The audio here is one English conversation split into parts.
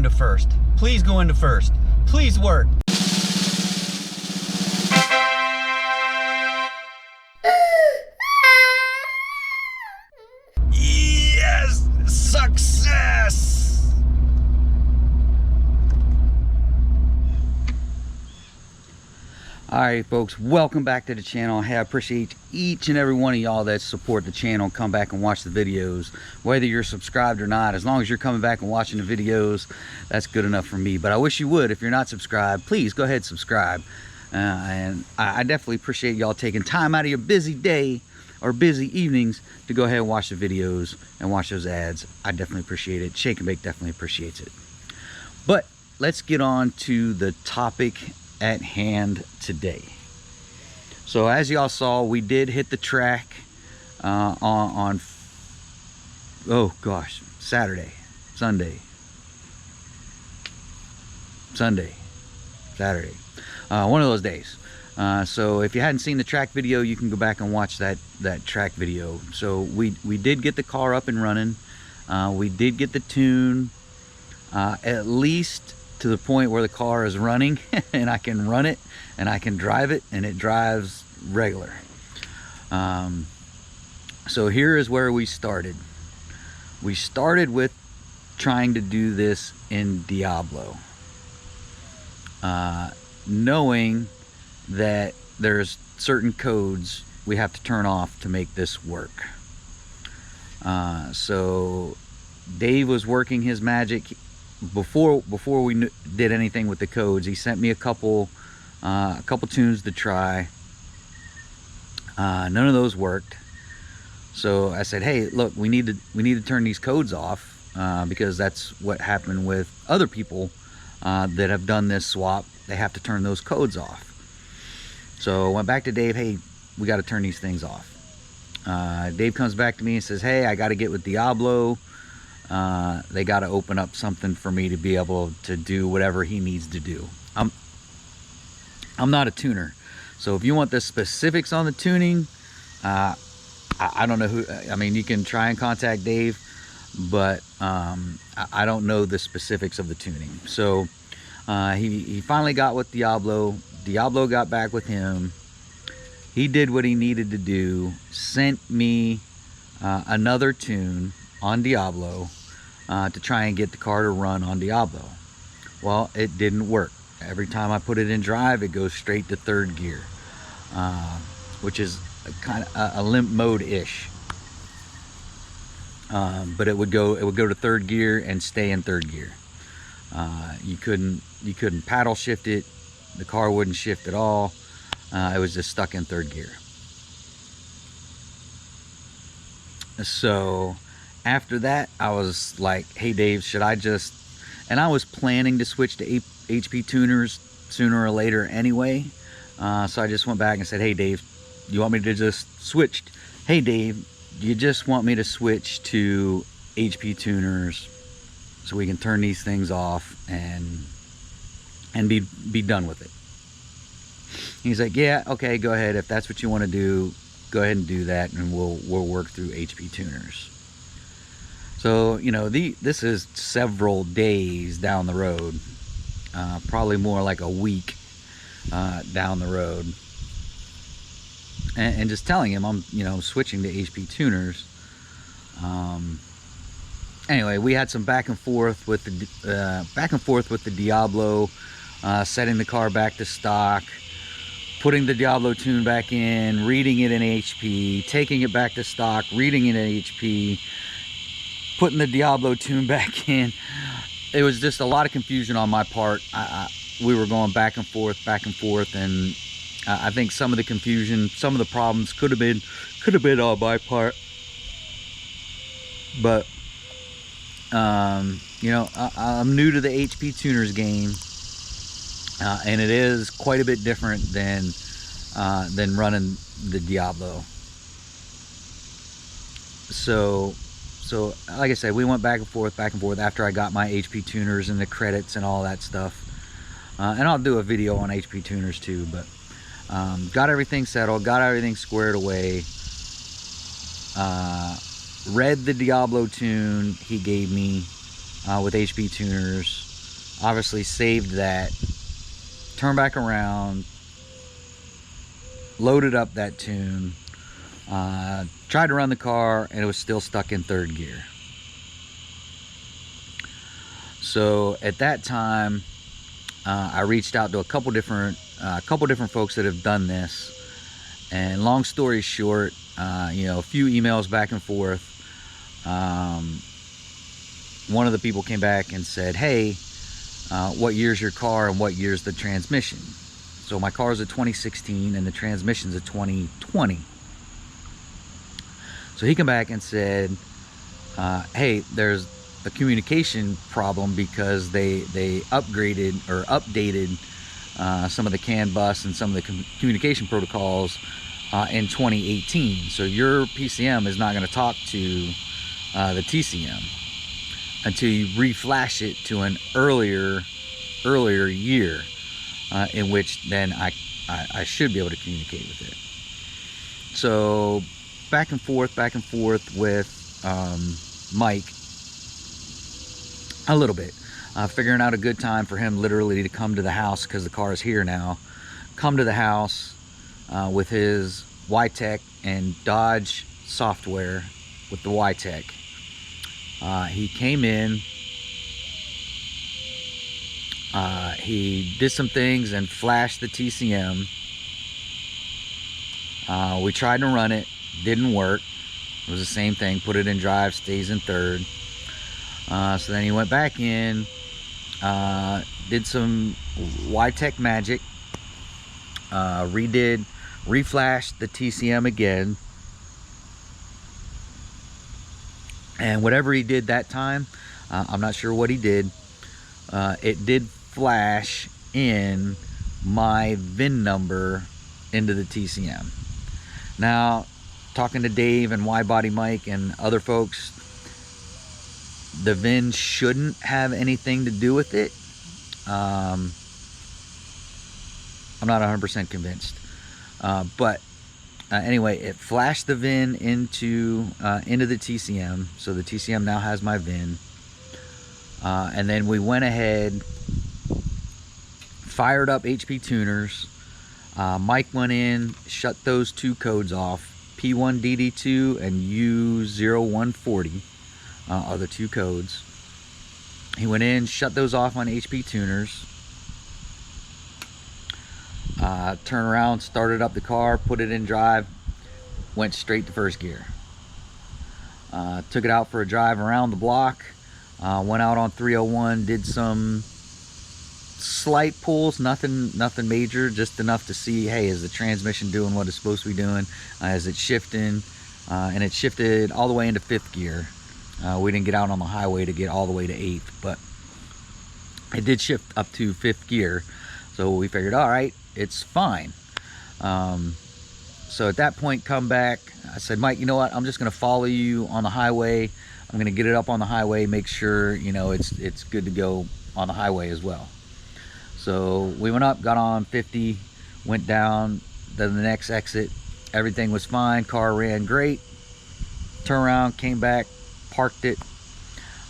into first. Please go into first. Please work. Yes! Success! Alright folks, welcome back to the channel. Hey, I appreciate each and every one of y'all that support the channel, come back and watch the videos. Whether you're subscribed or not, as long as you're coming back and watching the videos, that's good enough for me. But I wish you would. If you're not subscribed, please go ahead and subscribe. And I definitely appreciate y'all taking time out of your busy day or busy evenings to go ahead and watch the videos and watch those ads. I definitely appreciate it. Shake and Bake definitely appreciates it. But let's get on to the topic at hand today. So as y'all saw, we did hit the track on oh gosh, Saturday, Saturday, one of those days. So if you hadn't seen the track video, you can go back and watch that track video. So we did get the car up and running. We did get the tune at least to the point where the car is running and I can run it and I can drive it and it drives regular. So here is where we started. We started with trying to do this in Diablo, knowing that there's certain codes we have to turn off to make this work. So Dave was working his magic before we did anything with the codes. He sent me a couple tunes to try. None of those worked. So I said, hey, look, we need to turn these codes off, because that's what happened with other people that have done this swap. They have to turn those codes off. So I went back to Dave, hey, we got to turn these things off. Dave comes back to me and says, hey, I got to get with Diablo. They got to open up something for me to be able to do whatever he needs to do. I'm not a tuner, so if you want the specifics on the tuning, I don't know who. I mean, you can try and contact Dave, but I don't know the specifics of the tuning. So he finally got with Diablo. Diablo got back with him. He did what he needed to do, sent me another tune on Diablo to try and get the car to run on Diablo. Well, it didn't work. Every time I put it in drive, it goes straight to third gear, which is kind of a limp mode-ish. But it would go to third gear and stay in third gear. You couldn't paddle shift it. The car wouldn't shift at all. It was just stuck in third gear. So after that, I was like, hey Dave, should I just, and I was planning to switch to HP tuners sooner or later anyway. So I just went back and said, hey Dave, you want me to just switch? Hey Dave, you just want me to switch to HP tuners so we can turn these things off and be done with it. He's like, yeah, okay, go ahead. If that's what you want to do, go ahead and do that, and we'll work through HP tuners. So, you know, this is several days down the road, probably more like a week down the road, and just telling him I'm, you know, switching to HP tuners. Anyway, we had some back and forth with the Diablo, setting the car back to stock, putting the Diablo tune back in, reading it in HP, taking it back to stock, reading it in HP, putting the Diablo tune back in. It was just a lot of confusion on my part. We were going back and forth, and I think some of the confusion, some of the problems could have been on my part. But you know, I'm new to the HP tuners game. And it is quite a bit different than running the Diablo. So like I said, we went back and forth after I got my HP tuners and the credits and all that stuff. And I'll do a video on HP tuners too, but got everything settled, got everything squared away. Read the Diablo tune he gave me with HP tuners. Obviously saved that, turned back around, loaded up that tune, tried to run the car, and it was still stuck in third gear. So at that time, I reached out to a couple different folks that have done this, and long story short, you know, a few emails back and forth. One of the people came back and said, hey, what year's your car and what year's the transmission? So my car is a 2016 and the transmission's a 2020. So he came back and said, hey, there's a communication problem because they upgraded or updated some of the CAN bus and some of the communication protocols in 2018. So your PCM is not going to talk to the TCM until you reflash it to an earlier year, in which then I should be able to communicate with it. So back and forth with Mike a little bit, figuring out a good time for him literally to come to the house, because the car is here now, come to the house with his YTech and Dodge software with the YTech. He came in, he did some things and flashed the TCM. We tried to run it, didn't work. It was the same thing, put it in drive, stays in third. So then he went back in, did some YTech magic, reflashed the TCM again. And whatever he did that time, I'm not sure what he did. It did flash in my VIN number into the TCM. Now, talking to Dave and Body Mike and other folks, the VIN shouldn't have anything to do with it. I'm not 100% convinced. But anyway, it flashed the VIN into the TCM, so the TCM now has my VIN. And then we went ahead, fired up HP tuners. Mike went in, shut those two codes off. P1DD2 and U0140 are the two codes. He went in, shut those off on HP tuners. Turned around, started up the car, put it in drive, went straight to first gear. Took it out for a drive around the block, went out on 301, did some slight pulls, nothing major, just enough to see, hey, is the transmission doing what it's supposed to be doing? Is it shifting? And it shifted all the way into fifth gear. We didn't get out on the highway to get all the way to eighth, but it did shift up to fifth gear. So we figured, all right, it's fine. So at that point, come back. I said, Mike, you know what? I'm just going to follow you on the highway. I'm going to get it up on the highway, make sure, you know, it's good to go on the highway as well. So we went up, got on 50, went down to the next exit. Everything was fine. Car ran great. Turned around, came back, parked it.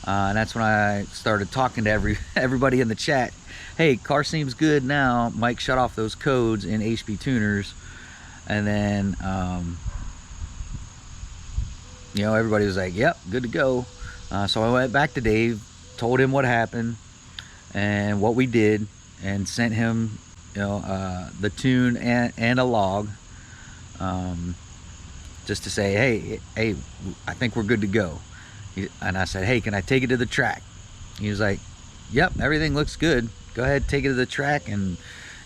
And that's when I started talking to everybody in the chat. Hey, car seems good now. Mike shut off those codes in HP tuners. And then, you know, everybody was like, yep, good to go. So I went back to Dave, told him what happened and what we did, and sent him, you know, the tune and a log, just to say, hey, I think we're good to go. And I said, hey, can I take it to the track? He was like, yep, everything looks good. Go ahead, take it to the track and,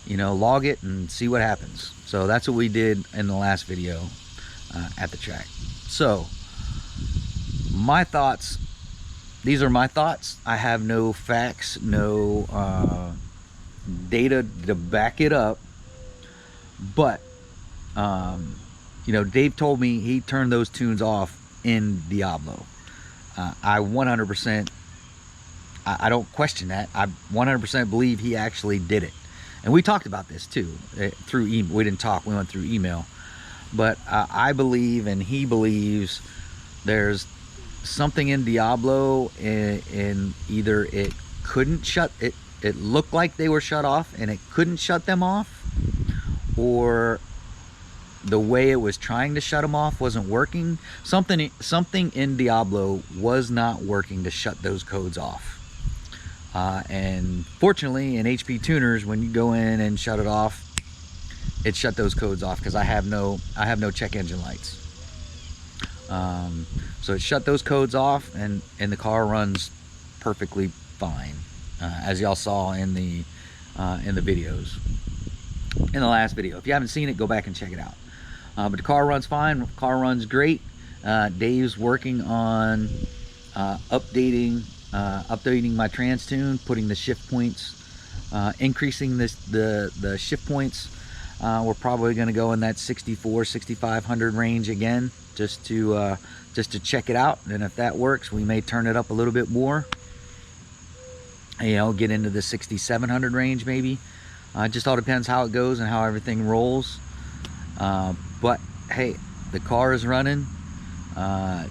you know, log it and see what happens. So that's what we did in the last video at the track. So my thoughts, these are my thoughts. I have no facts, no data to back it up, but you know, Dave told me he turned those tunes off in Diablo. I 100%, I don't question that. I 100% believe he actually did it. And we talked about this too, through email. We didn't talk, we went through email. But I believe, and he believes, there's something in Diablo, in either it couldn't shut it, it looked like they were shut off and it couldn't shut them off, or the way it was trying to shut them off wasn't working. Something in Diablo was not working to shut those codes off. And fortunately in HP tuners, when you go in and shut it off, it shut those codes off, because I have no check engine lights. So it shut those codes off, and the car runs perfectly fine, as y'all saw in the videos, in the last video. If you haven't seen it, go back and check it out. But the car runs fine. The car runs great. Dave's working on updating my trans tune, putting the shift points, increasing the shift points. We're probably going to go in that 6,500 range again, just to check it out. And if that works, we may turn it up a little bit more, you know, get into the 6,700 range maybe. Just all depends how it goes and how everything rolls. But hey, the car is running.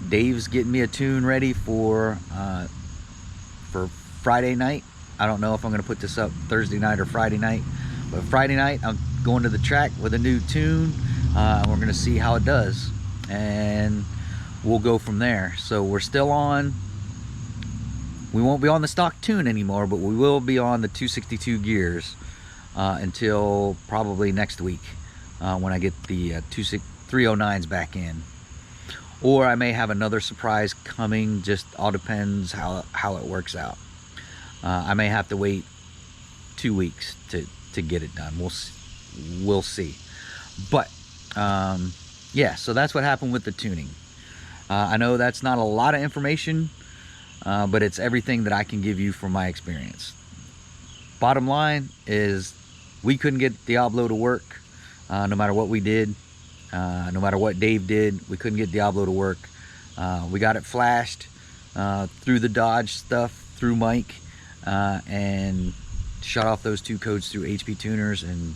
Dave's getting me a tune ready for Friday night. I don't know if I'm going to put this up Thursday night or Friday night, but Friday night I'm going to the track with a new tune. We're going to see how it does, and we'll go from there. So we're still on, we won't be on the stock tune anymore, but we will be on the 262 gears until probably next week, when I get the 309s back in. Or I may have another surprise coming. Just all depends how it works out. I may have to wait 2 weeks to get it done. We'll see. But yeah, so that's what happened with the tuning. I know that's not a lot of information, but it's everything that I can give you from my experience. Bottom line is, we couldn't get Diablo to work, no matter what we did. No matter what Dave did, we couldn't get Diablo to work. We got it flashed through the Dodge stuff, through Mike, and shut off those two codes through HP tuners, and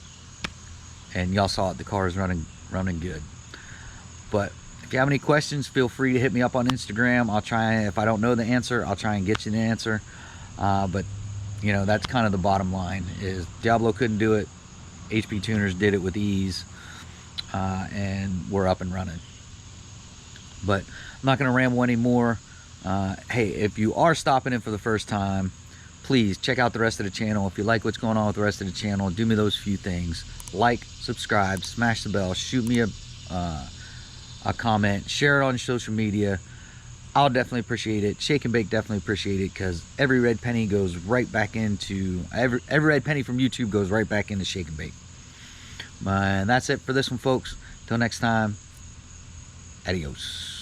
y'all saw it. The car is running good. But if you have any questions, feel free to hit me up on Instagram. I'll try, if I don't know the answer, I'll try and get you the answer. But you know, that's kind of the bottom line, is Diablo couldn't do it. HP tuners did it with ease. And we're up and running. But I'm not going to ramble anymore. Hey, if you are stopping in for the first time, please check out the rest of the channel. If you like what's going on with the rest of the channel, do me those few things: like, subscribe, smash the bell, shoot me a comment, share it on social media. I'll definitely appreciate it. Shake and Bake definitely appreciate it, because every red penny goes right back into every red penny from YouTube goes right back into Shake and Bake. And that's it for this one, folks. Till next time, adios.